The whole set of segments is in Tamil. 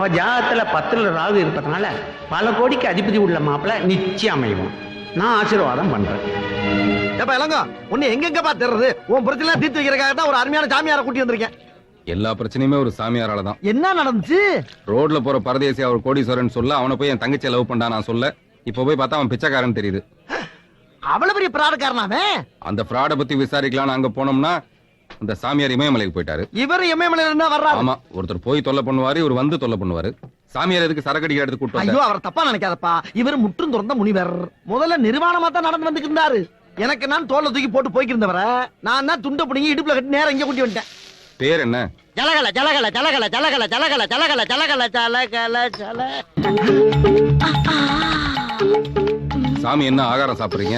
அவ ஜாதகத்துல 10ல் ராகு இருப்பதனால பல கோடிக்கு அதிபதி உள்ள மாப்பிள்ள நிச்சயம் அமையும். நான் ஆசீர்வாதம் பண்றேன். ஏப்பா இளங்கோ, உன்னை எங்கெங்கப்பா தேடுறது? உன் பிரச்சனை தீர்த்து வைக்கிறதுக்காக தான் ஒரு அருமையான சாமியாரை கூட்டி வந்திருக்கேன். எல்லா பிரச்சனையுமே ஒரு சாமியாரால தான். என்ன நடந்துச்சு? ரோட்ல போற பரதேசி அவர் கோடீஸ்வரன் சொல்ல அவனை போய் என் தங்கச்சியை லவ் பண்ணா நான் சொல்ல, இப்ப போய் பார்த்தா அவன் பிச்சைக்காரன் தெரியுது. அவ்வளவு பெரிய பிராடுக்காரனாவே? அந்த ஃப்ராட பத்தி விசாரிக்கலாம்னு அங்க போனோம்னா அந்த சாமியார் இமயமலைக்கு போயிட்டாரு. இவர் இமயமலையில இருந்தா வர்றாரு. ஆமா, ஒருத்தர் போய் தொல்லை பண்ணுவாரு, இவர் வந்து தொல்லை பண்ணுவாரு. சாமியார் எதுக்கு சரக்கடி எடுத்து கூட்டு ஐயோ, அவர் தப்பா நினைக்காதப்பா. இவர் முற்றும் துறந்த முனிவர். முதல்ல நிர்வாணமா தான் நடந்து வந்துக்கிட்டாரு. எனக்கு நான் தோல்ல தூக்கி போட்டு போய்க்கிருந்தவர நான் தான் துண்டை பிடிங்கி இடுப்புல கட்டி நேரம் இங்க கூட்டி வந்துட்டேன். பேர் என்ன? ஜலகல ஜலகல ஜலகல ஜலகல ஜலகல ஜலகல ஜலகல ஜலகல ஜல. சாமி என்ன ஆகாரம் சாப்பிடுறீங்க?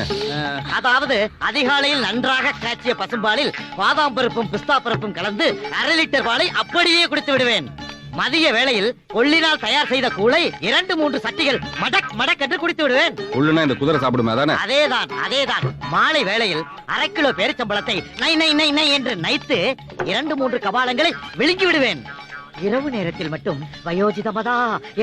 அதாவது அதிகாலையில் நன்றாக காய்ச்சிய பசும்பாலில் பாதாம் பருப்பும் பிஸ்தா பருப்பும் கலந்து 1/2 லிட்டர் பாலை அப்படியே குடித்து விடுவேன். மதிய வேளையில் கொள்ளினால் தயார் செய்த கூளை 2-3 சட்டிகள் மடக் மடக் என்று குடித்து விடுவேன். உள்ளுனா இந்த குதிரை சாப்பிடுமே அதானே? அதேதான். மாலை வேளையில் 1/2 கிலோ பேரிச்சம்பழத்தை நை நை நை நை என்று நைத்து 2-3 கபாலங்களை விழுங்கி விடுவேன். இரவு நேரத்தில் மட்டும் வயோஜிதமதா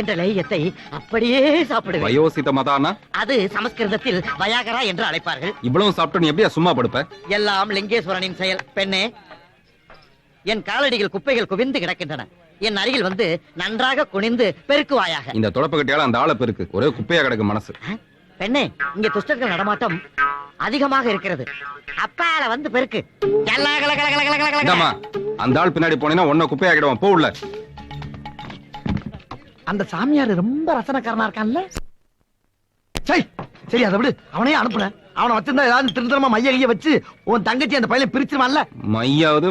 என்ற லேயத்தை அப்படியே சாப்பிடுவேன். வயோசிதமதானா? அது சமஸ்கிருதத்தில் வயாகரா என்று அழைப்பார்கள். இவ்வளவு சாப்பிட்டு நீ எப்படியா சும்மா படுப்ப? எல்லாம் லிங்கேஸ்வரனின் செயல். பெண்ணே, என் காலடியில் குப்பைகள் குவிந்து கிடக்கின்றன. என் அருகில் வந்து நன்றாக குனிந்து பெருக்குவாயாக. இந்த தொடப்ப கட்டியால அந்த ஆளை பெருக்கு, ஒரே குப்பையா கிடக்கு மனசு. பெண்ணே, இங்கே துஷ்டர்கள் நடமாட்டம் அதிகமாக இருக்கிறது. அப்பால வந்து பெருக்கு. இந்தாம்மா, அந்த ஆள் பின்னாடி போனீங்கன்னா ஒன்ன குப்பையா கிடுவான். போ உள்ள. அந்த சாமியார் ரொம்ப ரசனக்காரனா இருக்கான்ல. சரி, அதை விடு. அவனையே அனுப்புறேன். அவனை வச்சிருந்தா ஏதாவது திருத்தரமா மைய வச்சு உன் தங்கச்சி அந்த பையனை பிரிச்சிருவான்ல. மையாவது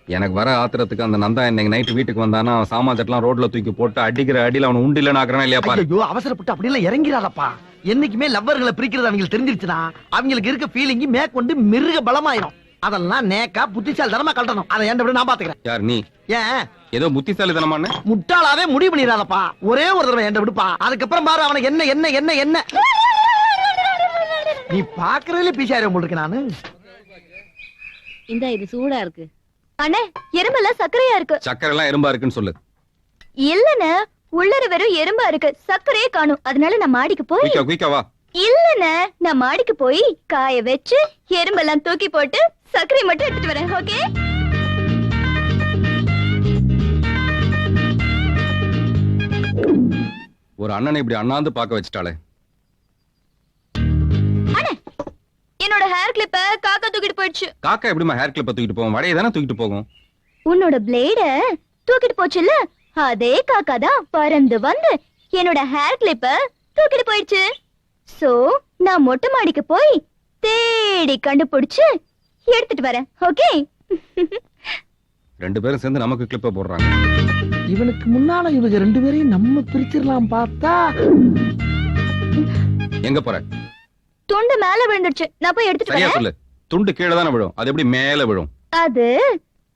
எனக்கு வர ஆத்திரத்துக்கு அந்த நந்தா இன்னைக்கு நைட்டு வீட்டுக்கு வந்தானா அவன் சாமான் செட்டெல்லாம் ரோட்ல தூக்கி போட்டு அடிக்கிற அடியில அவனை உண்டு இல்லைன்னு ஆக்குறான் இல்லையா பாரு. ஐயோ, அவசரப்பட்டு அப்படி எல்லாம் இறங்கிறாரப்பா. என்னைக்குமே லவ்வர்களை பிரிக்கிறது அவங்களுக்கு தெரிஞ்சிருச்சுன்னா அவங்களுக்கு இருக்க ஃபீலிங் மேற்கொண்டு மிருக பலமாயிரும். அதெல்லாம் நேக்கா புத்திசாலி தனமா கழட்டணும். அதை ஏன் விட நான் பாத்துக்கிறேன். யார் நீ? ஏன் ஏதோ புத்திசாலித்தனமான முட்டாளாவே முடிவு பண்ணிடாதப்பா. ஒரே ஒரு தடவை என் விடுப்பா. அதுக்கப்புறம் பாரு அவனுக்கு என்ன என்ன என்ன என்ன நீ பாக்குறதுல பீசாயிரம் போட்டுருக்க. நானு இந்த இது சூடா இருக்கு. அண்ணே, எறும்பெல்லாம் சக்கரையா இருக்கு. சக்கரை எல்லாம் எறும்பா இருக்குன்னு சொல்லு. இல்லண்ணே, உள்ளர வெறும் எறும்பா இருக்கு, சக்கரையே காணும். அதனால நான் மாடிக்கு போய் குயிக்காவா. இல்லண்ணே, நான் மாடிக்கு போய் காய வச்சு எறும்பெல்லாம் தூக்கி போட்டு சக்கரை மட்டும் எடுத்துட்டு வரேன். ஓகே? ஒரு அண்ணனை இப்படி அண்ணாந்து பாக்க வச்சுட்டாளே. அண்ணே, என்னோட ஹேர் கிளிப்ப காக்கா தூக்கிட்டு போயிடுச்சு. காக்கா எப்படிமா ஹேர் கிளிப்ப தூக்கிட்டு போகும்? வடையை தானே தூக்கிட்டு போகும். உன்னோட பிளேட தூக்கிட்டு போச்சுல்ல, அதே காக்கா தான் பறந்து வந்து என்னோட ஹேர் கிளிப்ப தூக்கிட்டு போயிடுச்சு. சோ நான் மொட்டை மாடிக்கு போய் தேடி கண்டுபிடிச்சு எடுத்துட்டு வரேன். ஓகே? 2 பேரும் சேர்ந்து நமக்கு கிளிப்ப போடுறாங்க. இவனுக்கு முன்னால இவங்க 2 பேரையும் நம்ம பிரிச்சிடலாம் பார்த்தா. எங்க போற? துண்டு மேல விழுந்துருச்சு, நான் போய் எடுத்துட்டு சரியா வரேன். சொல்லு. துண்டு கீழே தானே விழும், அது எப்படி மேல விழும்? அது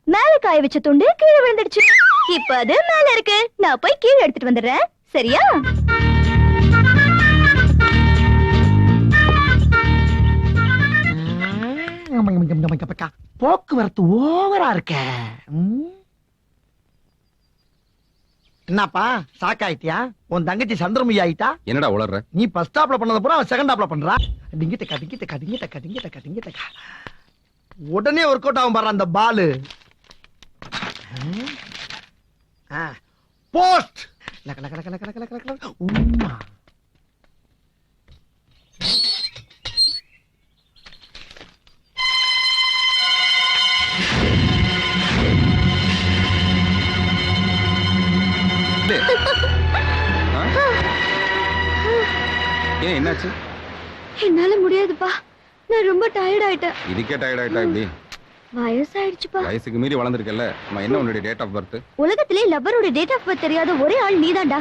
மேல காய வச்ச துண்டு கீழே விழுந்துடுச்சு. இப்ப அது மேல இருக்கு, நான் போய் கீழே எடுத்துட்டு வந்துடுறேன். சரியா? போக்குவரத்து ஓவரா இருக்க. என்னப்பா சாக்காயிட்டியா? உன் தங்கச்சி சந்திரமுகி ஆயிட்டா? என்னடா உளர்ற? நீ ஃபர்ஸ்ட் ஸ்டாப்ல பண்ணத பூரா அவன் செகண்ட் ஸ்டாப்ல பண்றா. டிங்கிட்ட டிங்கிட்ட உடனே ஒர்க் அவுட் ஆகும் பாரு அந்த பால். போஸ்ட் உம்மா. ஏன் என்னாச்சு? என்னால முடியாதுப்பா, நான் ரொம்ப டயர்ட் ஆயிட்டேன். இதுக்கே டயர்ட் ஆயிட்டா இப்படி? வயசாயிடுச்சுப்பா. வயசுக்கு மீறி வளர்ந்துருக்கல. என்ன உன்னுடைய டேட் ஆஃப் பர்த்? உலகத்திலே லவ்வரோட டேட் ஆஃப் பர்த் தெரியாத ஒரே ஆள் நீதான்டா.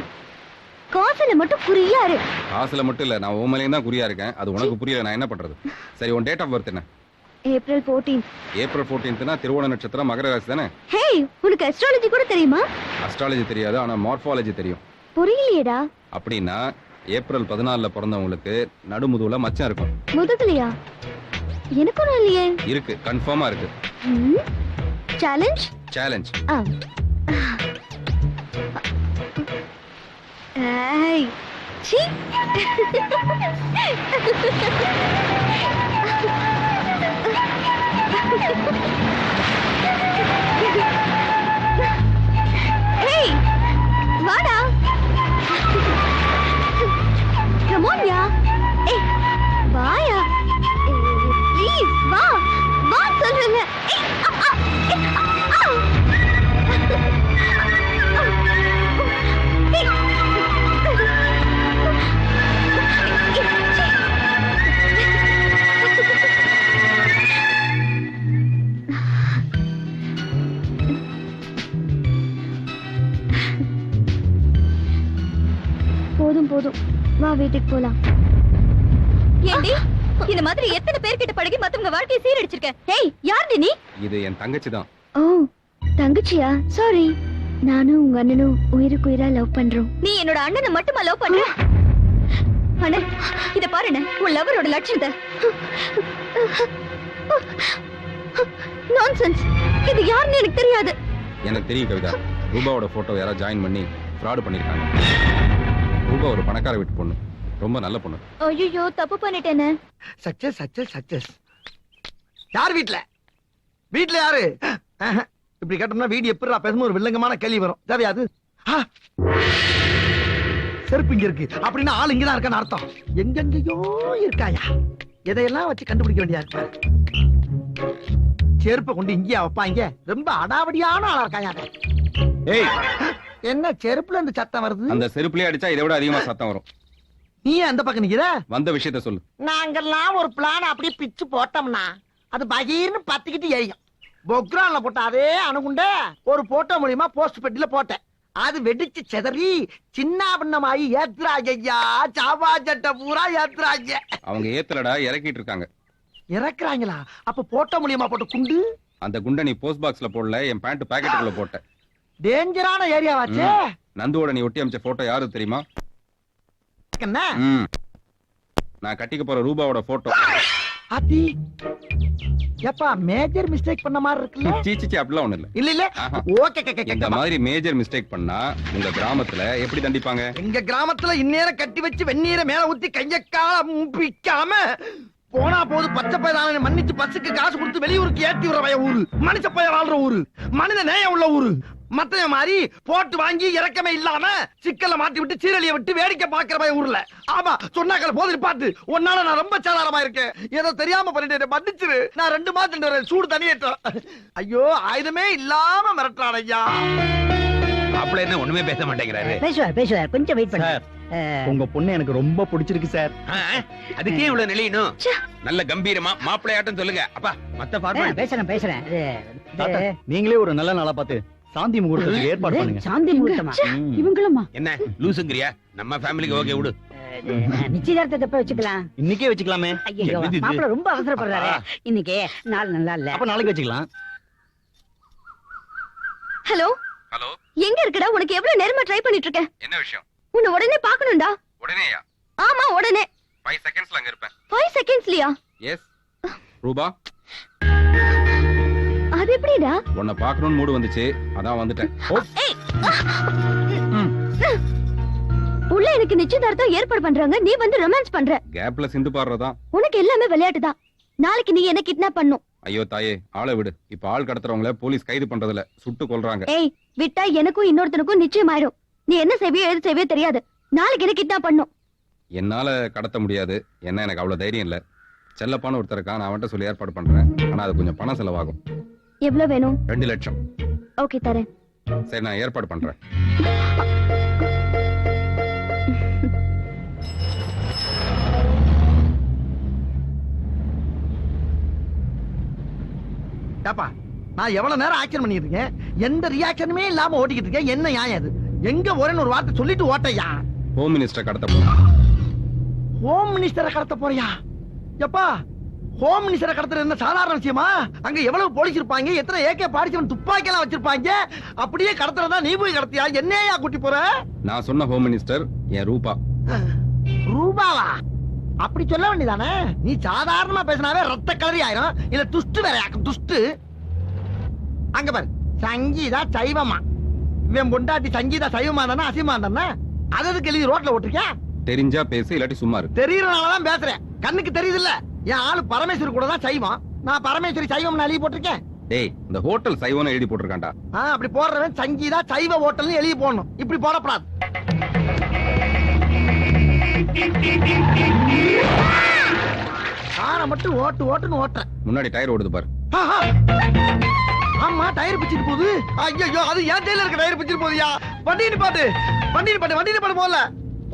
காசுல மட்டும் குறியாரு. காசுல மட்டும் இல்ல, நான் உண்மையிலேயே தான் குறியா இருக்கேன். அது உனக்கு புரியல, நான் என்ன பண்றது? சரி, உன் டேட் ஆஃப் பர்த் என்ன? ஏப்ரல் 14. ஏப்ரல் 14னா திருவோண நட்சத்திரம், மகர ராசி தானே? ஹே, உனக்கு அஸ்ட்ராலஜி கூட தெரியுமா? அஸ்ட்ராலஜி தெரியாது, ஆனா மார்ஃபாலஜி தெரியும். புரியலையேடா. அப்படின்னா ஏப்ரல் 14ல பிறந்தவங்களுக்கு நடுமுதுகுல மச்சம் இருக்கும். முதுகுலையா? எனக்கும் இல்லையே. இருக்கு, கன்ஃபார்மா இருக்கு. சேலஞ்ச்? சேலஞ்ச். சீ. Hey, வாடா. Come on, yeah. Hey, வாயா. Please, வா. வா சொல்றேன்ல. போதும் போதும், வா வீட்டுக்கு போலாம். ஏண்டி இந்த மாதிரி எத்தனை பேர்கிட்ட பழகி மத்தவங்க வாழ்க்கையை சீரடிச்சிருக்க? ஹேய், யார் நீ? இது என் தங்கச்சி தான். ஓ, தங்கச்சியா? சாரி. நானும் உங்க அண்ணனும் உயிருக்கு உயிரா லவ் பண்றோம். நீ என்னோட அண்ணனை மட்டுமா லவ் பண்ற? அண்ணே, இத பாருண்ணே, உன் லவரோட லட்சணத்தை. நான்சென்ஸ். இது யாருன்னு எனக்கு தெரியாது. எனக்கு தெரியும் கவிதா. ரூபாவோட போட்டோ யாராவது ஜாயின் பண்ணி ஃப்ராட் பண்ணிருக்காங்க. ரூபா ஒரு பணக்கார வீட்டு பொண்ணு, ரொம்ப நல்ல பொண்ணு. ஐயோ, தப்பு பண்ணிட்டேனே. Success success success. யார் வீட்ல? வீட்ல யாரு? இப்படி கேட்டோம்னா வீடு எப்படிடா பேசணும் ஒரு வில்லங்கமான கேள்வி வரும். தேவையாது. செருப்பு இங்க இருக்கு அப்படின்னா ஆள் இங்கதான் இருக்கான்னு அர்த்தம். எங்கெங்கயோ இருக்காயா? எதையெல்லாம் வச்சு கண்டுபிடிக்க வேண்டியா இருக்க? செருப்பை கொண்டு இங்கேயா வைப்பாங்க? ரொம்ப அடாவடியான ஆளா இருக்காயா? ஏய், என்ன செருப்புல இருந்து சத்தம் வருது? அந்த செருப்புலயே அடிச்சா இதை விட அதிகமா சத்தம் வரும். நீ அந்த பக்கம் நிக்கிற? வந்த விஷயத்த சொல்லு. நாங்கெல்லாம் ஒரு பிளான் அப்படியே பிச்சு போட்டோம்னா அது பகீர்னு பத்திக்கிட்டு எரியும். பொக்ரான்ல போட்ட அதே அணுகுண்ட ஒரு போட்டோ மூலியமா போஸ்ட் பெட்டில போட்டேன். அது வெடிச்சு செதறி சின்ன பின்னமாயி ஏத்துறாங்க. ஐயா, சாபா சட்டை பூரா ஏத்துறாங்க. அவங்க ஏத்தலடா, இறக்கிட்டு இருக்காங்க. இறக்குறாங்களா? அப்ப போட்டோ மூலியமா போட்ட குண்டு? அந்த குண்டை நீ போஸ்ட் பாக்ஸ்ல போடல, என் பேண்ட் பாக்கெட்டுக்குள்ள போட்ட. டேஞ்சரான ஏரியாவாச்சே. நந்துவோட நீ ஒட்டி அமைச்ச போட்டோ யாரு தெரியுமா? என்ன? நான் கட்டிக்க போற ரூபாவோட போட்டோ. அதி ஏப்பா, மேஜர் மிஸ்டேக் பண்ண மாதிரி இருக்குல்ல? சீச்சி, அப்படிலாம் ஒண்ணு இல்ல. இல்ல இல்ல. ஆஹா. ஓகே இந்த மாதிரி மேஜர் மிஸ்டேக் பண்ணா உங்க கிராமத்துல எப்படி தண்டிப்பாங்க? எங்க கிராமத்துல இந்நேரம் கட்டி வச்சு வெந்நீரை மேல ஊத்தி கையக்கால பிக்காம போனா போது பச்சை பயிரான மன்னிச்சு பஸ்ஸுக்கு காசு கொடுத்து வெளியூருக்கு ஏத்தி விடுற ஊரு. மனுஷ பயிர் ஆள்ற ஊரு, மனித நேயம் உள்ள ஊரு. மத்த மாதிரி போட்டு வாங்கி இறக்கமே இல்லாம சிக்கல்ல மாட்டி விட்டு சீரழிய விட்டு வேடிக்கை பாக்குற ஊர்ல. ஆமா, சொன்னாக்கள போது பாத்து ஒன்னால நான் ரொம்ப சாதாரணமா இருக்கேன். ஏதோ தெரியாம பண்ணிட்டு மன்னிச்சிரு. நான் 2 மாதம் சூடு தனியேற்றோம். ஐயோ, ஆயுதமே இல்லாம மிரட்டான் ஐயா. மாப்பிள்ள என்ன ஒண்ணுமே பேச மாட்டேங்கிறாரு. பேசுவார் கொஞ்சம் வெயிட் பண்ணு. உங்க பொண்ணு எனக்கு ரொம்ப பிடிச்சிருக்கு சார். அதுக்கே இவ்வளவு நிலையணும். நல்ல கம்பீரமா மாப்பிள்ளையாட்டம் சொல்லுங்க. அப்பா, மத்த ஃபார்மாலிட்டி பேசுறேன். நீங்களே ஒரு நல்ல நாளா பார்த்து சாந்தி முகூர்த்தத்துக்கு ஏற்பாடு பண்ணுங்க. சாந்தி முகூர்த்தமா? இவங்களுமா? என்ன லூசுங்கறியா? நம்ம ஃபேமிலிக்கு ஓகே விடு. நிச்சயதார்த்தத்தை எப்ப வச்சுக்கலாம்? இன்னைக்கே வச்சுக்கலாமே. ஐயோ, என்னது இது? மாப்பிள்ள ரொம்ப அவசரப்படுறாரு. இன்னைக்கு நாள் நல்லா இல்ல. அப்ப நாளைக்கு வச்சுக்கலாம். ஹலோ, ஹலோ, எங்க இருக்கடா? உனக்கு எவ்வளவு நேரமா ட்ரை பண்ணிட்டு இருக்கேன். என்ன விஷயம்? உன்னை உடனே பாக்கணும்டா. உடனேயா? ஆமா, உடனே. 5 செகண்ட்ஸ்ல அங்க இருப்பேன். 5 செகண்ட்ஸ்லயா? எஸ். ரூபா, அது எப்படிடா? உன்னை பாக்கணும்னு மூடு வந்துச்சு, அதான் வந்துட்டேன். ஏய், உள்ள எனக்கு நிச்சயதார்த்தம் ஏற்பாடு பண்றாங்க, நீ வந்து ரொமான்ஸ் பண்ற. கேப்ல சிந்து பாடுறதான். உனக்கு எல்லாமே விளையாட்டுதான். நாளைக்கு நீ என்ன கிட்னாப் பண்ணும். ஐயோ தாயே, ஆளை விடு. இப்ப ஆள் கடத்துறவங்கள போலீஸ் கைது பண்றதுல சுட்டு கொல்றாங்க. ஏய், விட்டா எனக்கும் இன்னொருத்தனுக்கும் நிச்சயம் ஆயிடும். நீ என்ன செய்வியோ எது செய்வியோ தெரியாது. நாளைக்கு என்ன கிட்னாப் பண்ணும். என்னால கடத்த முடியாது. என்ன, எனக்கு அவ்வளவு தைரியம் இல்ல. செல்லப்பான ஒருத்தர் இருக்கா, நான் அவன்கிட்ட சொல்லி ஏற்பாடு பண்றேன். ஆனா அது கொஞ்சம் பணம் செலவாகும். எவ்வளவு வேணும்? 2 லட்சம். ஓகே, தரேன். சரி, நான் ஏற்பாடு பண்றேன். ஏப்பா, நான் எவ்வளவு நேரம் ஆக்ஷன் பண்ணிட்டு இருக்கேன், எந்த ரியாக்ஷனுமே இல்லாம ஓட்டிக்கிட்டு இருக்கேன். என்ன நியாயம் அது? எங்க ஒரேன்னு ஒரு வார்த்தை சொல்லிட்டு ஓட்டையா? ஹோம் மினிஸ்டர் கடத்த போறேன். ஹோம் மினிஸ்டரை கடத்த போறியா? எப்பா, ஹோம் மினிஸ்டரை கடத்துறது என்ன சாதாரண விஷயமா? அங்க எவ்வளவு போலீஸ் இருப்பாங்க, எத்தனை AK-47 துப்பாக்கி எல்லாம் வச்சிருப்பாங்க. அப்படியே கடத்துறதா நீ போய் கடத்தியா? என்னையா கூட்டி போற? நான் சொன்ன ஹோம் மினிஸ்டர் என் ரூபா. ரூபாவா? அப்படி சொல்ல வேண்டியதானே? நீ சாதாரணமா பேசினாவே ரத்த கலரி ஆயிரும். இல்ல துஷ்டு வேற ஆக்கும். துஷ்டு. அங்க பாரு, சங்கீதா சைவமா. இவன் பொண்டாட்டி சங்கீதா சைவமா தானே அசிவமா தானே? அதுக்கு எழுதி ரோட்ல ஓட்டிருக்கியா? தெரிஞ்சா பேசு, இல்லாட்டி சும்மா இரு. தெரியறனாலதான் பேசுறேன். கண்ணுக்கு தெரியுது இல்ல, என் ஆளு பரமேஸ்வரி கூட தான் சைவம். நான் பரமேஸ்வரி சைவம் எழுதி போட்டிருக்கேன். டேய், இந்த ஹோட்டல் சைவம்னு எழுதி போட்டிருக்கான்டா. அப்படி போடுறவன் சங்கீதா சைவ ஹோட்டல்னு எழுதி போடணும். இப்படி போடப்படாது. காரை மட்டும் ஓட்டுன்னு ஓட்டுறேன். முன்னாடி டயர் ஓடுது பாரு. ஆமா, டயர் பிச்சிட்டு போகுது. ஐயோ, அது ஏன் டைல இருக்க டயர் பிச்சிட்டு போகுதுயா. வண்டி நிப்பாட்டு போல.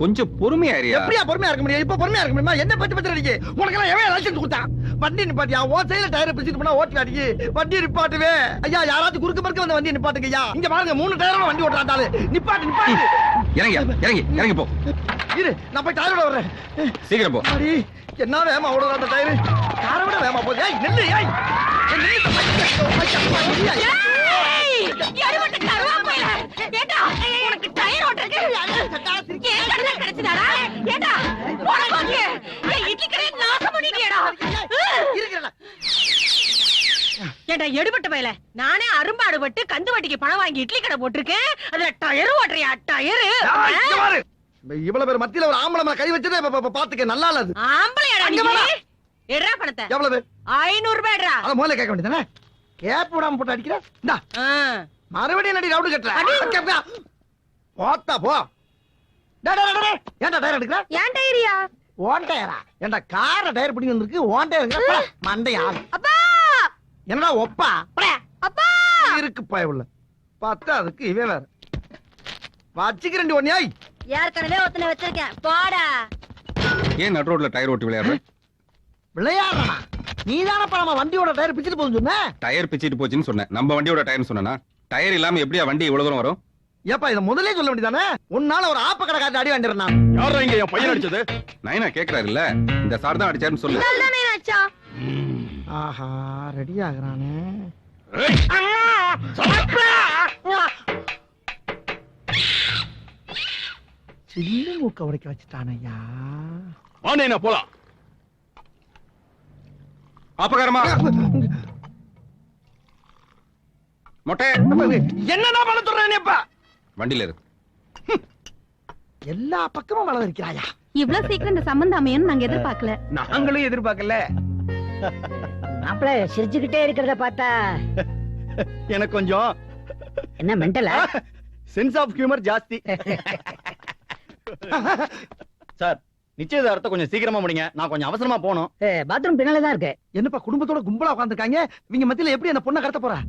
கொஞ்சம் பொறுமையா இருயா. எப்படியா பொறுமையா இருக்க முடியும்? இப்ப பொறுமையா இருக்க முடியுமா? என்ன பத்தி அடிக்கு? உனக்கு எல்லாம் எவன் லைசன்ஸ் கொடுத்தா? வண்டி நிப்பாட்டியா? ஓ சைடுல டயர் பிச்சிட்டு போனா ஓட்டு அடிக்கு. வண்டி நிப்பாட்டுவே ஐயா. யாராவது குறுக்கு மறுக்க வந்து வண்டி நிப்பாட்டுங்கய்யா. இங்க பாருங்க, 3 டயரோட வண்டி ஓட்டுறாண்டாலு. நிப்பாட்டு. இறங்கி போ. இரு, நான் போய் டயரோட வர்றேன். சீக்கிரம் போ. அடி, என்ன வேகமா ஓடுற அந்த டயரு? காரை விட வேகமா போகுது. ஏய் நில்லு. எடுபட்ட பையல, நானே அரும்பாடுபட்டு கந்து வட்டிக்கு பணம் வாங்கி இட்லி கடை போட்டிருக்கேன். அதுல டயர் ஓட்டுறியா? டயரு இவ்வளவு பேர் மத்தியில ஒரு ஆம்பளை மேல கை வச்சதே பாத்துக்க. நல்லா இல்லது. ஆம்பளையாடா? எட்ரா பணத்தை. எவ்வளவு? 500 ரூபாய் எட்ரா. அத முதல்ல கேட்க வேண்டியதானே. கேப் விடாம போட்டு அடிக்கிற. இந்தா மறுபடியும் நடி ரவுண்டு கட்டுற. போத்தா போ. ஏன்டா டயர் எடுக்கிற? ஏன் டயரியா? ஓன் டயரா? ஏன்டா கார டயர் பிடிங்க வந்திருக்கு. ஓன் டயர் மண்டையா? அப்பா என்னடா ஒப்பா அப்பா இருக்கு பயவுள்ள. பார்த்தா அதுக்கு இவன் வேற வச்சுக்கிறேன். ஒன்னியாய் ஏற்கனவே ஒத்தனை வச்சிருக்கேன். போடா. ஏன் நடு ரோட்ல டயர் ஓட்டி விளையாடுற? விளையாடுறா? நீதானப்பா நம்ம வண்டியோட டயர் பிச்சுட்டு போகுது சொன்ன. டயர் பிச்சிட்டு போச்சுன்னு சொன்னேன். நம்ம வண்டியோட டயர்னு சொன்னா டயர் இல்லாம எப்படியா வண்டி இவ்வளவு தூரம் வரும்? ஏப்பா இத முதல்ல சொல்ல வேண்டியதானே. உன்னால ஒரு ஆப்ப கடை காட்டி அடி வாங்கிடுறேன் நான். யாரா இங்க என் பையன் அடிச்சது? நைனா கேக்குறாரு இல்ல, இந்த சார் தான் அடிச்சாருன்னு சொல்லு. நல்லதானே ஆச்சா? ஆஹா, ரெடி ஆகுறானே. சின்ன மூக்க உடைக்க வச்சுட்டானையா. வாணேனா போலாம். அப்பகாரமா மொட்டை என்னடா பண்ண சொல்றேனேப்பா? வண்டியில இரு. எல்லா பக்கமும் வள இருக்கிறாயா. இவ்வளவு சீக்கிரம் இந்த சம்பந்தம் அமையன்னு நாங்க எதிர்பார்க்கல. நாங்களும் எதிர்பார்க்கல. மாப்பிள சிரிச்சுக்கிட்டே இருக்கிறத பார்த்தா எனக்கு கொஞ்சம் என்ன மென்டலா? சென்ஸ் ஆஃப் ஹியூமர் ஜாஸ்தி. சார், நிச்சயதார்த்தத்தை கொஞ்சம் சீக்கிரமா முடிங்க. நான் கொஞ்சம் அவசரமா போகணும். பாத்ரூம் பின்னாலதான் இருக்கு. என்னப்பா குடும்பத்தோட கும்பலா உட்கார்ந்துருக்காங்க. இவங்க மத்தியில எப்படி அந்த பொண்ணை கடத்த போறா?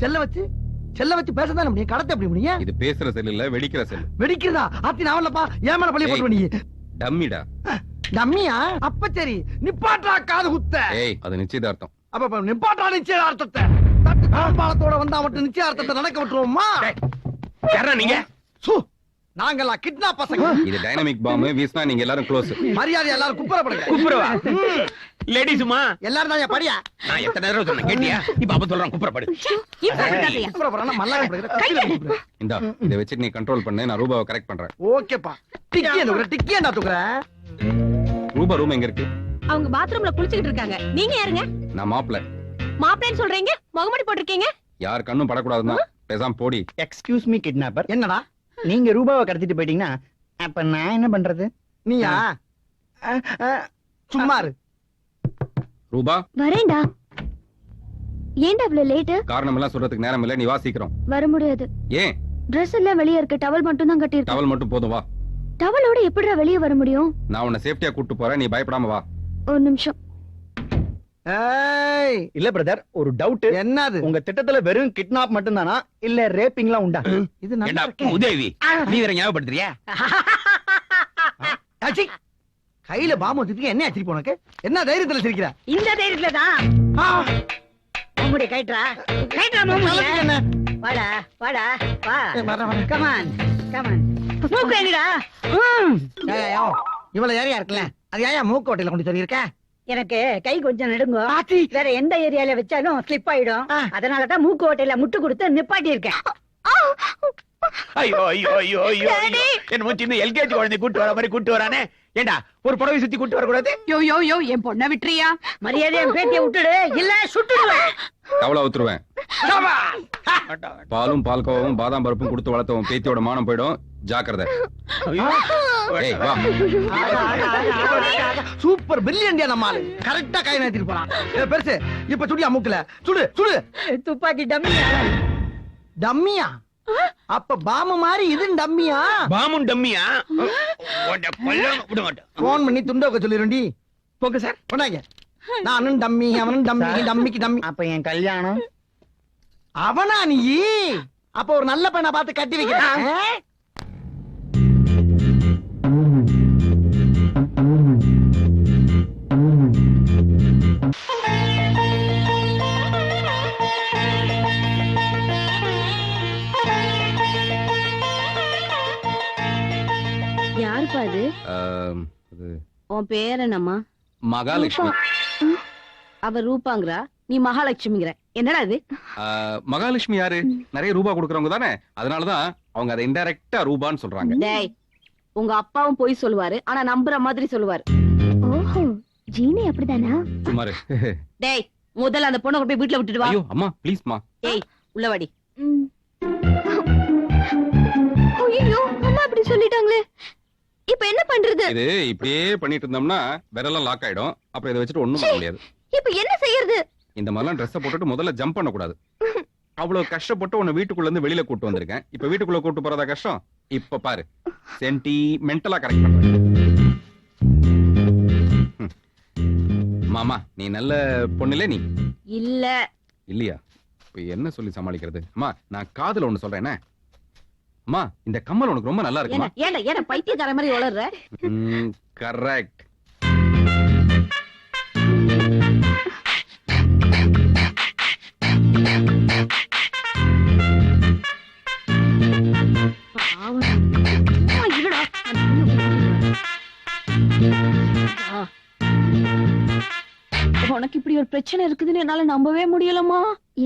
செல்ல வச்சு பேசதான் முடியும். கடத்த எப்படி முடியும்? இது பேசுற செல் இல்ல, வெடிக்கிற செல். வெடிக்கிறதா? ஆத்தி நான் வரலப்பா. ஏன் மேல பழிய போட்டு நீ? டம்மிடா. டம்மியா? அப்ப சரி, நிப்பாட்டா காது குத்த. ஏய், அது நிச்சயதார்த்தம். அப்ப நிப்பாட்டா நிச்சயதார்த்தத்தை. தட்டு தாம்பாளத்தோட வந்தா மட்டும் நிச்சயதார்த்தத்தை நடக்க விட்டுருவோமா? யாரா நீங்க? நாங்கெல்லாம் கிட்னாப் பசங்க. இது டைனமிக் பாம். வீசினா நீங்க எல்லாரும் க்ளோஸ். மரியாதை எல்லாரும் குப்புறப்படுங்க. குப்புறவா? லேடிஸுமா? எல்லாரும் தான் படியா. நான் எத்தனை நேரம் சொன்னேன் கேட்டியா? இப்ப அப்ப சொல்றேன் குப்புறப்படு. குப்புறப்படுறா மல்லாக படுகிற. இந்தா, இதை வச்சுட்டு நீ கண்ட்ரோல் பண்ணு. நான் ரூபாவை கரெக்ட் பண்றேன். ஓகேப்பா. டிக்கி என்ன தூக்குற? ரூபா ரூம் எங்க இருக்கு? அவங்க பாத்ரூம்ல குளிச்சுக்கிட்டு இருக்காங்க. நீங்க யாருங்க? நான் மாப்பிள்ள. மாப்பிள்ளைன்னு சொல்றீங்க, முகமூடி போட்டிருக்கீங்க. யார் கண்ணும் படக்கூடாதுன்னா பேசாம போடி. Excuse me kidnapper. என்னடா நீங்க ரூபாவை கடத்திட்டு போயிட்டீங்கன்னா அப்ப நான் என்ன பண்றது? நீயா? சும்மா இரு. ரூபா வரேன்டா. ஏன்டா இவ்வளவு லேட்டு? காரணம் எல்லாம் சொல்றதுக்கு நேரம் இல்ல. நீ வா சீக்கிரம். வர முடியாது. ஏன்? Dress எல்லாம் வெளிய இருக்கு. டவல் மட்டும் தான் கட்டியிருக்கேன். டவல் மட்டும் போதும், வா. டவலோட எப்படிடா வெளிய வர முடியும்? நான் உன்னை சேஃப்டியா கூட்டு போறேன். நீ பயப்படாம வா. ஒரு நிமிஷம். ஏய், இல்ல பிரதர், ஒரு டவுட். என்னது? உங்க திட்டத்துல வெறும் கிட்னாப் மட்டும் தானா, இல்ல ரேப்பிங்லாம் உண்டா? இது நல்லா இருக்கே. உதவி நீ வேற ஞாபகப்படுத்துறியா? ஆச்சி, கையில பாம்பு வச்சிருக்கீங்க. என்ன ஆச்சு உனக்கு? என்ன தைரியத்துல சிரிக்கிற? இந்த தைரியத்துல தான் ஆ, முகமூடி கைட்ரா நல்லதுக்கு என்ன? வாடா வாடா வா. வரேன். Come on come on. மூக்கு எங்கடா? ஏய், இவ்வளவு ஏரியா இருக்குல்ல, அது ஏன் மூக்கு ஓட்டையில கொண்டு சொல்லியிருக்க? எனக்கு கை கொஞ்சம் நடுங்க. ஆச்சி, வேற எந்த ஏரியால வச்சாலும் ஸ்லிப் ஆயிடும். அதனாலதான் மூக்கு ஓட்டையில முட்டு கொடுத்து நிப்பாட்டி இருக்கேன். ஐயோ ஐயோ ஐயோ ஐயோ என்னமோ சின்ன எல்கேஜி குழந்தை கூட்டு வர மாதிரி கூட்டு வரானே. ஏண்டா ஒரு புடவை சுத்தி கூட்டு வரக்கூடாது? யோ என் பொண்ண விட்டுறியா? மரியாதை என் பேத்திய விட்டுடு, இல்ல சுட்டுடுவேன். தவளை ஊத்துருவேன். பாலும் பால்கோவும் பாதாம் பருப்பும் கொடுத்து வளர்த்தவன் பேத்தியோட மானம் போயிடும். ஜாக்கிரதை. ஏய், வா. சூப்பர் பிரில்லியன்டியா நம்மால கரெக்டா கை நேத்திட்டு போறான். பெருசு இப்ப சுடியா மூக்கல சுடு சுடு. துப்பாக்கி டம்மியா? டம்மியா? அப்ப பாமு மாதிரி இது டம்மியா? பாமும் டம்மியா? விட மாட்டேன். போன் பண்ணி துண்டோக்க சொல்லிருண்டி. போங்க சார். கொண்டாங்க. நானும் டம்மி அவனும் டம்மி டம்மிக்கு டம்மி. அப்ப என் கல்யாணம் அவனா நீ? அப்ப ஒரு நல்ல பையனை பார்த்து கட்டி வைக்கிறேன். யாருப்பா அது? இது உன் பேர் என்னம்மா? மகாலட்சுமி. அவ ரூபாங்கறா, நீ மகாலட்சுமிங்கற. என்னடா இது? மகாலட்சுமி யாரு? நிறைய ரூபா கொடுக்கறவங்க தானே. அதனாலதான் அவங்க அதை இன்டைரக்டா ரூபான்னு சொல்றாங்க. டேய், உங்க அப்பாவும் போய் சொல்லுவாரு, ஆனா நம்புற மாதிரி சொல்லுவாரு. ஓஹோ, ஜீனி அப்படிதானா? சுமாரு. டேய், முதல்ல அந்த பொண்ணை கொண்டு போய் வீட்டுல விட்டுட்டு வா. ஐயோ அம்மா ப்ளீஸ்மா. ஏய், உள்ள வாடி. ஐயோ, அம்மா அப்படி சொல்லிட்டாங்களே. இப்ப என்ன பண்றது? இது இப்படியே பண்ணிட்டு இருந்தோம்னா விரலாம் லாக் ஆயிடும். அப்புறம் இதை வச்சுட்டு ஒண்ணும் பண்ண முடியாது. இப்ப என்ன செய்யறது? இந்த மாதிரிலாம் ட்ரெஸ் போட்டுட்டு முதல்ல ஜம்ப் பண்ண கூடாது. அவ்வளவு கஷ்டப்பட்டு உன்னை வீட்டுக்குள்ள இருந்து வெளியில கூட்டு வந்திருக்கேன். இப்ப வீட்டுக்குள்ள கூட்டு போறதா கஷ்டம்? இப்ப பாரு, சென்டிமெண்டலா கரெக்ட் பண்றேன். மாமா, நீ நல்ல பொண்ணுல நீ இல்ல. இல்லையா? இப்ப என்ன சொல்லி சமாளிக்கிறது? அம்மா, நான் காதுல ஒண்ணு சொல்றேன். அம்மா, இந்த கம்மல் உனக்கு ரொம்ப நல்லா இருக்குமா? ஏன்டா பைத்தியக்கார மாதிரி வளர்ற? கரெக்ட். உனக்கு இப்படி ஒரு பிரச்சனை இருக்குதுன்னு என்னால நம்பவே முடியலமா.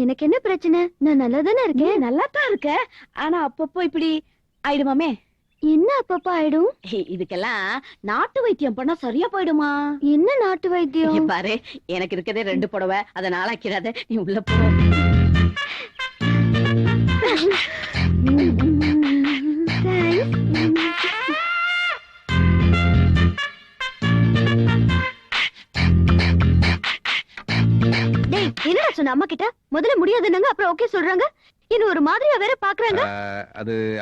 எனக்கு என்ன பிரச்சனை? நான் நல்லா தானே இருக்கேன். நல்லா தான் இருக்க, ஆனா அப்பப்போ இப்படி ஆயிடுமாமே. என்ன அப்பப்ப ஆயிடும்? இதுக்கெல்லாம் நாட்டு வைத்தியம் பண்ணா சரியா போயிடுமா? என்ன நாட்டு வைத்தியம்? இங்க பாரு, எனக்கு இருக்கதே 2 புடவை, அத நாளாக்கிறாத, நீ உள்ள போ. டேய், என்னடா சொன்ன அம்மா கிட்ட? முதல்ல முடியாதுன்னாங்க, அப்புறம் ஓகே சொல்றாங்க. இன்னும் ஒரு மாதிரியா வேற பாக்குறாங்க.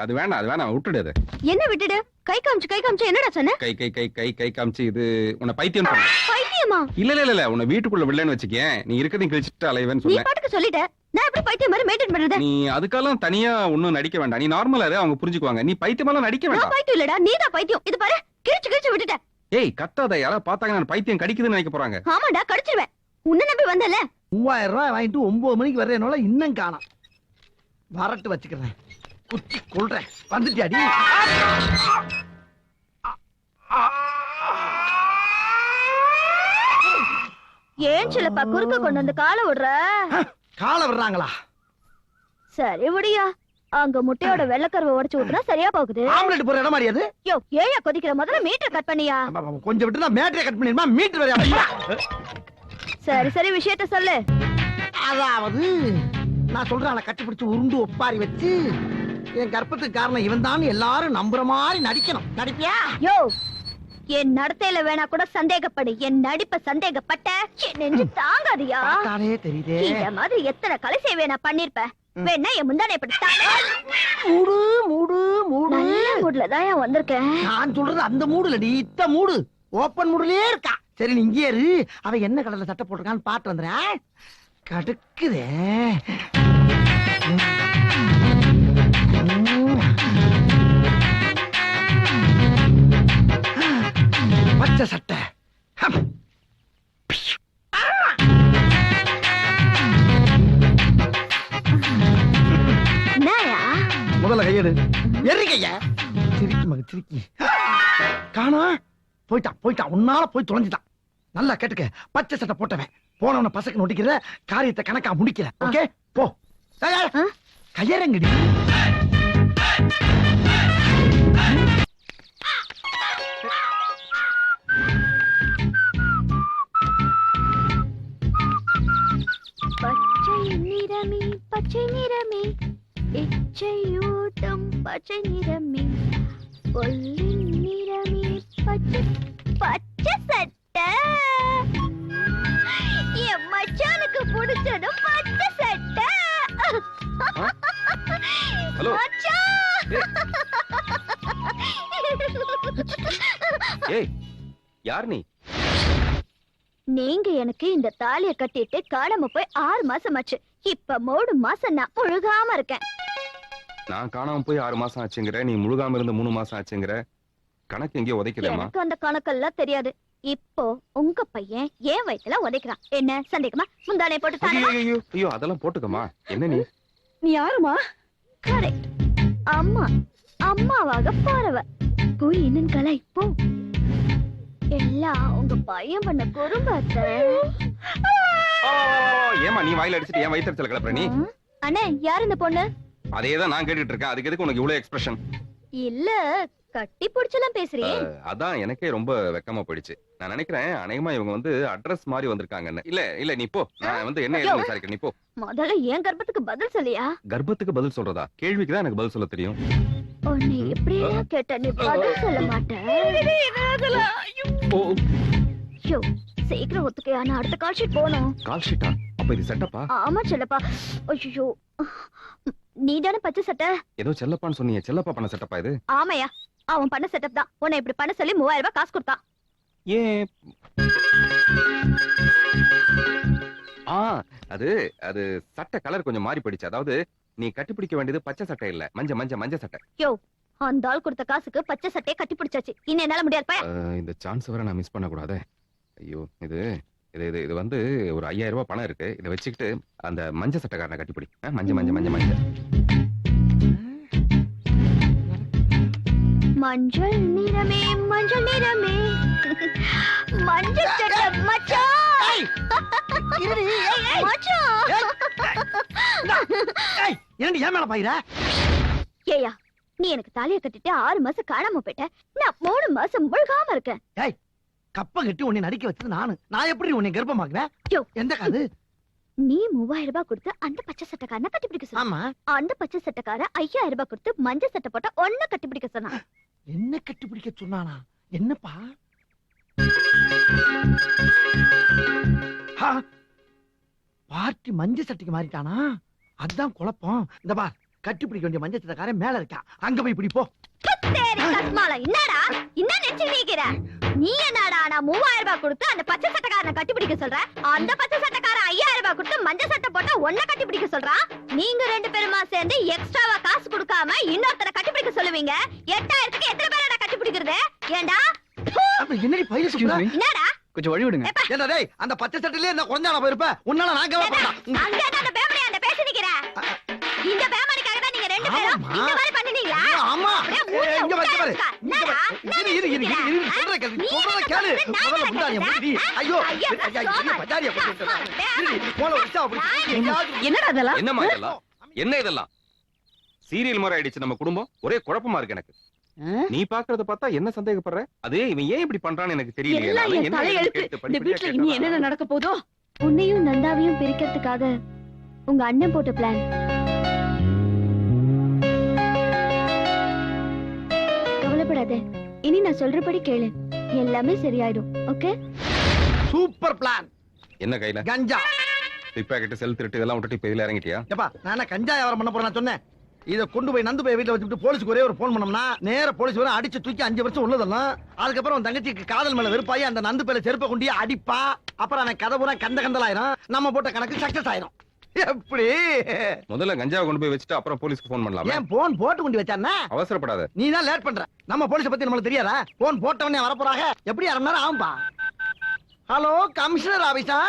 அது வேணாம் விட்டுடு. அது என்ன விட்டுடு? கை காமிச்சு என்னடா சொன்ன? கை கை கை கை கை காமிச்சு இது உன்னை பைத்தியம் சொன்ன. பைத்தியமா? இல்ல உன்னை வீட்டுக்குள்ள விடலன்னு வச்சுக்கேன், நீ இருக்கதையும் கிழிச்சிட்டு அலைவேன்னு நீ சொன்னேன். பாட்டுக்கு சொல்லிட்ட. நான் எப்படி பைத்தியம் மாதிரி மெயின்டைன் பண்றது? நீ அதுக்கெல்லாம் தனியா ஒண்ணும் நடிக்க வேண்டாம். நீ நார்மலா இரு, அவங்க புரிஞ்சுக்குவாங்க. நீ பைத்தியமெல்லாம் நடிக்க நான் வேண்டாம். பைத்தியம் இல்லடா, நீதான் பைத்தியம். இது பாரு, கிழிச்சு விட்டுட்ட. ஏய், கத்தாத. யாராவது பார்த்தாங்க நான் பைத்தியம் கடிக்குதுன்னு நினைக்க போறாங்க. ஆமாடா, கடிச்சிருவேன். உன்ன நம்பி வந்தல. 3000 ரூபாய் வாங்கிட்டு 9 மணிக்கு வர்றேனால இன்னும் காணோம். வரட்டு வச்சுக்கிறேன், குத்தி கொள்றேன். வந்துட்டியாடி? ஏன் சிலப்பா குறுக்க கொண்டு வந்து காலை விடுற? காலை விடுறாங்களா? சரி விடியா. அங்க முட்டையோட வெள்ளக்கருவை உடைச்சு ஊத்துனா சரியா போகுது. ஆம்லெட் போற இடம் மாதிரி அது. யோ, ஏயா கொதிக்கிற? முதல்ல மீட்டர் கட் பண்ணியா? கொஞ்சம் விட்டு நான் மேட்டரை கட் பண்ணிருமா? மீட்டர் வரையா? சரி விஷயத்த சொல்லு. அதாவது நான் சொல்றேன், கட்டி பிடிச்சு உருண்டு ஒப்பாரி வச்சு என் கர்ப்பத்துக்கு காரணம் இவன் தான் எல்லாரும் நம்புற மாதிரி நடிக்கணும். நடிப்பியா? யோ, என் நடத்தையில வேணா கூட சந்தேகப்படு. என் நடிப்ப சந்தேகப்பட்ட என் நெஞ்சு தாங்காதியா? பார்த்தாலே தெரியுதே. இந்த மாதிரி எத்தனை கலை சேவை நான் பண்ணிருப்பேன். வேணா என் முந்தானை மூடு மூடு மூடு. நல்ல மூட்ல தான் வந்திருக்கேன். நான் சொல்றது அந்த மூடு இல்லடி, இத்த மூடு. ஓப்பன் மூடுலயே இருக்கா. சரி, நீ இங்கே இரு. அவ என்ன கலர்ல சட்டை போட்டிருக்கான்னு பாத்து வந்துறேன். கடுக்குதே. பச்சை சட்டை. முதல்ல கையெடு. எரி கைய. சிரிக்கி மக சிரிக்கி. காணா போயிட்டான். உன்னால போய் தொலைஞ்சிட்டான். நல்லா கேட்டுக்க. பச்சை சட்டை போட்டவன் போனவன பசக்கு நொடிக்கிற காரியத்தை கணக்கா முடிக்கிற. ஓகே, போ. கையறங்கடி. பச்சை நிறமே கொல்லி நிறமே பச்சை பச்சை சட்டை என் மச்சானுக்கு பிடிச்சதும் பச்சை சட்டை ஹலோ. மச்சான் ஏய் யார் நீ? நீங்க எனக்கு இந்த தாலிய கட்டிட்டு காணாம போய் 6 மாசம் ஆச்சு. இப்ப 3 மாசம் நான் முழுகாம இருக்கேன். நான் காணாம போய் 6 மாசம் ஆச்சுங்கிற, நீ முழுகாம இருந்து 3 மாசம் ஆச்சுங்கிற. கணக்கு எங்கேயோ உதைக்குதேம்மா. எனக்கு அந்த கணக்கெல்லாம் தெரியாது. இப்போ உங்க பையன் ஏன் வயித்துல உதைக்கிறான். என்ன சந்தேகமா? முந்தானே போட்டு தானே. ஐயோ ஐயோ அதெல்லாம் போட்டுக்கமா. என்ன நீ? நீ யாருமா? கரெக்ட். அம்மா அம்மாவாக போறவ. போய் என்னன்னு கலை போ. எல்லாம் உங்க பையன் பண்ண குறும்பாத்த. ஏமா நீ வாயில அடிச்சிட்டு ஏன் வயிற்றுல கிளப்புற நீ? அண்ணே யார் இந்த பொண்ணு? அதேதான் நான் கேட்டுட்டு இருக்கேன். அதுக்கு எதுக்கு உனக்கு இவ்வளவு எக்ஸ்பிரஷன்? இல்ல கட்டி புடிச்சலாம் பேசுறியே. அதான் எனக்கே ரொம்ப வெக்கமா போயிடுச்சு. நான் நினைக்கிறேன் அநேகமா இவங்க வந்து அட்ரஸ் மாதிரி வந்திருக்காங்கன்னு. இல்ல இல்ல நீ போ. நான் வந்து என்ன ஏதுன்னு விசாரிக்கிறேன். நீ போ. முதல்ல ஏன் கர்ப்பத்துக்கு பதில் சொல்லியா? கர்ப்பத்துக்கு பதில் சொல்றதா? கேள்விக்கு தான் எனக்கு பதில் சொல்ல தெரியும். உன்னை எப்படியா கேட்ட நீ பதில் சொல்ல மாட்டேன். ஓ ஐயோ சீக்கிரம் ஒத்துக்கையா, நான் அடுத்த கால் ஷீட் போகணும். கால் ஷீட்டா? அப்ப இது செட்டப்பா? ஆமா செல்லப்பா. ஐயோ நீ தானே பச்சை சட்டை? ஏதோ செல்லப்பான்னு சொன்னீங்க. செல்லப்பா பண்ண செட்டப்பா இது? ஆமையா அவன் பண்ண செட்டப் தான். உன்னை இப்படி பண்ண சொல்லி 3000 ரூபாய் காசு கொடுத்தான். ஏன்? அது அது சட்டை கலர் கொஞ்சம் மாறி போயிடுச்சு. அதாவது நீ கட்டிப்பிடிக்க வேண்டியது பச்சை சட்டை இல்ல, மஞ்ச சட்டை. யோ அந்த ஆள் கொடுத்த காசுக்கு பச்சை சட்டையை கட்டி பிடிச்சாச்சு. இன்னும் என்னால முடியாது. இந்த சான்ஸ் வர நான் மிஸ் பண்ண கூடாதே. ஐயோ இது இது இது இது வந்து ஒரு 5000 ரூபாய் பணம் இருக்கு. இதை வச்சுக்கிட்டு அந்த மஞ்ச சட்டைக்காரனை கட்டிப்பிடி. மஞ்ச மஞ்ச மஞ்ச மஞ்ச மஞ்சள் நிறமே மஞ்சள் நிறமே மஞ்சள் சட்டை மச்சான். மச்சான் என்னடி ஏன் மேல பாயிர? ஏயா நீ எனக்கு தாலியை கட்டிட்டு 6 மாசம் காணாம போயிட்ட. நான் 3 மாசம் முழுகாம இருக்கேன். ஏய் கப்ப கட்டி உன்னை நடிக்க வச்சது நானு. நான் எப்படி உன்னை கர்ப்பமாக்குறேன்? யோ. எந்த காது? நீ 3000 ரூபாய் கொடுத்து அந்த பச்சை சட்டைக்காரனை கட்டிப்பிடிக்க சொன்ன. ஆமா. அந்த பச்சை சட்டைக்கார 5000 ரூபாய் கொடுத்து மஞ்சள் சட்டை போட்ட ஒன்ன கட்டிப்பிடிக்க சொன்னான். என்ன கட்டிப்பிடிக்க சொன்னானா? என்னப்பா? பார்ட்டி மஞ்சள் சட்டைக்கு மாறிட்டானா? அதான் குழப்பம். இந்த பா கட்டிப்பிடிக்க வேண்டிய மஞ்சள் சட்டைக்காரன் மேல இருக்கா. அங்க போய் இப்படி போ. தேரி கஸ்மாலா என்னடா என்ன நினைச்சு நீக்கிற? நீ என்னடா நான் 3000 ரூபாய் கொடுத்து அந்த பச்சை சட்டைக்காரனை கட்டிப்பிடிக்க சொல்ற. அந்த பச்சை சட்டைக்காரன் 5000 ரூபாய் கொடுத்து மஞ்சள் சட்டை போட்ட ஒன்ன கட்டிப்பிடிக்க சொல்றான். நீங்க 2 பேருமா சேர்ந்து எக்ஸ்ட்ராவா காசு கொடுக்காம இன்னொருத்தரை கட்டிப்பிடிக்க சொல்லுவீங்க. 8000க்கு எத்தனை பேரடா கட்டிப்பிடிக்கிறது? ஏண்டா என்னடி பைய சொல்ற? என்னடா கொஞ்சம் வழி விடுங்க. என்ன டேய் அந்த பச்சை சட்டையிலே என்ன குழந்தையால போயிருப்ப? உன்னால நான் கவலைப்படலாம். அங்க அந்த பேமரி அந்த பேசி நிக்கிற. இந்த பேமரிக்காக தான் நீங்க 2 பேரும் இந்த மாதிரி பண்ணினீங்களா? ஆமா. இங்க வா பாரு. என்னடா இரு சொல்ற கேளு. முதல்ல முந்தானிய முடி. ஐயோ பஜாரியா போட்டு. போல வச்சா அப்படி. என்னடா அதெல்லாம்? என்னம்மா இதெல்லாம்? என்ன இதெல்லாம்? சீரியல் மாதிரி ஆயிடுச்சு நம்ம குடும்பம். ஒரே குழப்பமா இருக்கு எனக்கு. நீ பாக்குறத பார்த்தா என்ன சந்தேகப்படுற? அதே இவன் ஏன் இப்படி பண்றான்னு எனக்கு தெரியல. எல்லாம் என் தலையெழுத்து. இந்த வீட்ல இனி என்னென்ன நடக்க போதோ? உன்னையும் நந்தாவையும் பிரிக்கிறதுக்காக உங்க அண்ணன் போட்ட பிளான். கவலைப்படாத. இனி நான் சொல்றபடி கேளு. எல்லாமே சரியாயிடும். ஓகே? Super plan. என்ன கையில? கஞ்சா. பிக் செல் திருட்டு இதெல்லாம் விட்டுட்டு இப்ப இதுல இறங்கிட்டியா? ஏப்பா நான் என்ன கஞ்சா வியாபாரம் பண்ண போறேன் சொன்னேன். இத கொண்டு போய் நந்து போய் வீட்டுல வச்சுட்டு போலீஸ்க்கு ஒரே ஒரு போன் பண்ணோம்னா நேர போலீஸ் வர அடிச்சு தூக்கி 5 வருஷம் உள்ளதெல்லாம். அதுக்கப்புறம் உன் தங்கச்சிக்கு காதல் மேல வெறுப்பாயி அந்த நந்து பேல செருப்பை கொண்டு அடிப்பா. அப்புறம் அவன் கதை பூரா கந்தலாயிரும். நம்ம போட்ட கணக்கு சக்சஸ் ஆயிரும். எப்படி? முதல்ல கஞ்சாவை கொண்டு போய் வச்சுட்டு அப்புறம் போலீஸ்க்கு போன் பண்ணலாம். ஏன் போன் போட்டு கொண்டு வச்சானே? அவசரப்படாத. நீ தான் லேட் பண்ற. நம்ம போலீஸ் பத்தி நமக்கு தெரியாதா? போன் போட்டவனே வர போறாங்க. எப்படி 1/2 மணி நேரம் ஆகும்பா. Hello commissioner ஆபீஸா?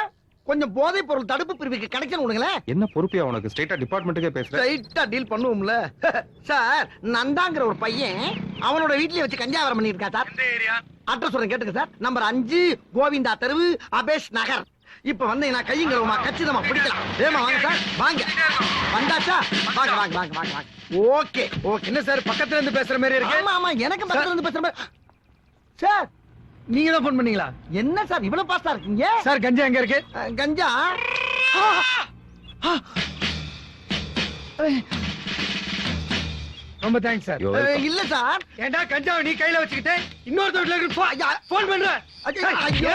கொஞ்சம் போதைப் பொருள் தடுப்பு பிரிவுக்கு கனெக்ஷன் கொடுங்களேன். என்ன பொறுப்பியா உனக்கு? ஸ்ட்ரைட்டா டிபார்ட்மெண்ட்டுக்கே பேசுற. ஸ்ட்ரைட்டா டீல் பண்ணுவோம்ல. சார் நந்தாங்கிற ஒரு பையன் அவனோட வீட்லயே வச்சு கஞ்சா வியாபாரம் பண்ணிட்டு இருக்கா சார். அட்ரஸ் சொல்றேன் கேட்டுங்க சார். நம்பர் 5 கோவிந்தா தெருவு அபேஷ் நகர். இப்ப வந்தீங்கன்னா கையுங்களமா கச்சிதமா பிடிக்கலாம். ஏமா வாங்க சார் வாங்க. வந்தாச்சா? வாங்க வாங்க வாங்க வாங்க வாங்க. Okay okay. என்ன சார் பக்கத்துல இருந்து பேசுற மாதிரி இருக்கு? ஆமா ஆமா எனக்கு பக்கத்துல இருந்து பேசுற மாதிரி. சார் நீங்க தான் போன் பண்ணீங்களா? என்ன சார் இவ்வளவு பாஸ்டா இருக்கீங்க? சார் கஞ்சா எங்க இருக்கு? கஞ்சா ரொம்ப தேங்க்ஸ் சார். You're welcome. இல்ல சார். ஏண்டா கஞ்சாவை நீ கையில வச்சுக்கிட்டு இன்னொரு தோட்டல போன் பண்ற. ஐயோ